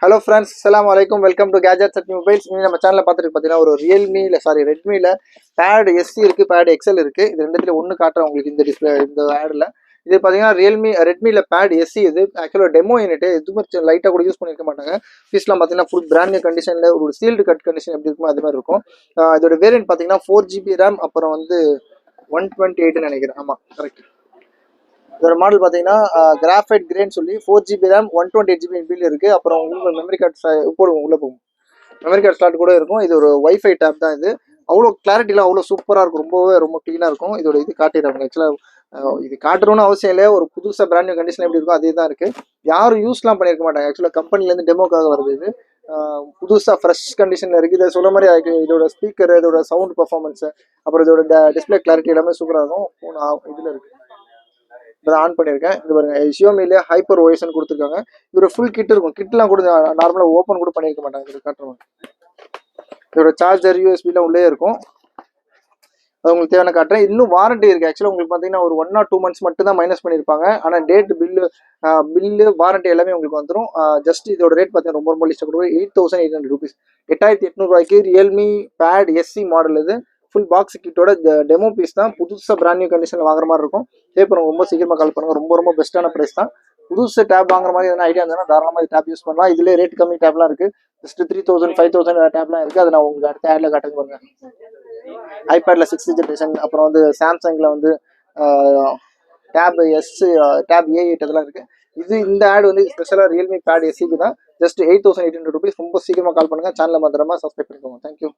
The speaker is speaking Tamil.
ஹலோ ஃப்ரெண்ட்ஸ், அஸ்ஸலாமு அலைக்கும். Welcome to gadgets at mobiles. நீங்கள் நம்ம சேனலில் பார்த்துட்டு பார்த்தீங்கன்னா ஒரு ரெட்மியில் பேட் எஸ்சி இருக்குது, பேட் எக்ஸல் இருக்குது. இது ரெண்டுத்துல ஒன்று காட்டுறேன் உங்களுக்கு இந்த டிஸ்பிளே இந்த ஆடில். இது பார்த்தீங்கன்னா ரெட்மியில் பேட் எஸ்சி. இது ஆக்சுவலாக டெமோ யூனிட், எதுவுமே லைட்டாக கூட யூஸ் பண்ணியிருக்க மாட்டாங்க. ஃபீஸ்லாம் பார்த்தீங்கன்னா ஃபுல் பிராண்ட் நியூ கண்டிஷனில் ஒரு சீல்டு கட் கண்டிஷன் எப்படி இருக்குமோ அது மாதிரி இருக்கும். இதோட வேரியன்ட் பார்த்தீங்கன்னா 4GB ரேம், அப்புறம் வந்து 128 நினைக்கிறேன். ஆமாம், கரெக்ட். இதோட மாடல் பார்த்தீங்கன்னா கிராஃபைட் கிரேன்னு சொல்லி 4GB ரேம் 128GB பில் இருக்குது. அப்புறம் உங்களுக்கு மெமரி கார்டு போடுவோம், உள்ளே போகும் மெமரி கார்டு ஸ்லாட் கூட இருக்கும். இது ஒரு வைஃபை டேப் தான். இது அவ்வளோ கிளாரிட்டிலாம் அவ்வளோ சூப்பராக இருக்கும், ரொம்ப க்ளீனாக இருக்கும். இதோட இது காட்டிடுறாங்க. ஆக்சுவலாக இது காட்டணும்னு அவசியம் இல்லை, ஒரு புதுசாக பிராண்ட் நியூ கண்டிஷன் எப்படி இருக்கும் அதே தான் இருக்குது. யாரும் யூஸ்லாம் பண்ணியிருக்க மாட்டாங்க. ஆக்சுவலாக கம்பெனிலேருந்து டெமோக்காக வருது. இது புதுசாக ஃப்ரெஷ் கண்டிஷனில் இருக்குது. இதை சொல்ல மாதிரி இதோட ஸ்பீக்கர், இதோட சவுண்ட் பர்ஃபார்மன்ஸு, அப்புறம் இதோட டிஸ்பிளே கிளாரிட்டி எல்லாமே சூப்பராக இருக்கும். ஃபோன் இதில் இருக்குது, இப்போ ஆன் பண்ணியிருக்கேன். இது பாருங்க, ஷியோமிலே ஹைப்பர் ஓஎஸ்ன்னு கொடுத்துருக்காங்க. இதோட ஃபுல் கிட் இருக்கும். கிட்லாம் கூட நார்மலாக ஓப்பன் கூட பண்ணியிருக்க மாட்டாங்க. இது காட்டுறவங்க இதோட சார்ஜர் யூஎஸ்பிலாம் உள்ளே இருக்கும். அது உங்களுக்கு தேவையான காட்டுறேன். இன்னும் வாரண்டி இருக்குது. ஆக்சுவலாக உங்களுக்கு பார்த்தீங்கன்னா ஒரு 1 or 2 months மட்டும் தான் மைனஸ் பண்ணியிருப்பாங்க. ஆனால் டேட் பில்லு வாரண்டி எல்லாமே உங்களுக்கு வந்துடும். ஜஸ்ட் இதோட ரேட் பார்த்தீங்கன்னா ரொம்ப லிஸ்ட்டாக கொடுக்கும். 8800 rupees, 8800 ரூபாய்க்கு ரியல்மி பேட் எஸ்சி மாடல். இது ஃபுல் பாக்ஸ் கிட்டோட டெமோ பீஸ் தான். புதுசாக பிராண்ட் நியூ கண்டிஷனில் வாங்குற மாதிரி இருக்கும். தேவைப்படுறவங்க ரொம்ப சீக்கிரமாக கால் பண்ணுங்கள். ரொம்ப பெஸ்ட்டான ப்ரைஸ் தான். புதுசு டேப் வாங்குற மாதிரி எதனா ஐடியா இருந்தால் தாராளமாக டேப் யூஸ் பண்ணலாம். இதில் ரேட் கம்மி டேப்லாம் இருக்குது. ஜஸ்ட் 3000 5000 டேப்லாம் இருக்குது. அதை நான் உங்களுக்கு அடுத்த ஆடில் காட்டுங்க பாருங்க. ஐபேடில் 6th ஜென்ரேஷன், அப்புறம் வந்து சாம்சங்கில் வந்து டேப் டேப் A8 அதெல்லாம் இருக்குது. இந்த ஆட் வந்து ஸ்பெஷலாக ரியல்மி பேட் எஸ்சிக்கு தான். Just 8800 rupees. ரொம்ப சீக்கிரமாக கால் பண்ணுங்கள். சேனலை மாத்திரமா சப்ஸ்கிரைப் பண்ணிக்கோங்க. தேங்க்யூ.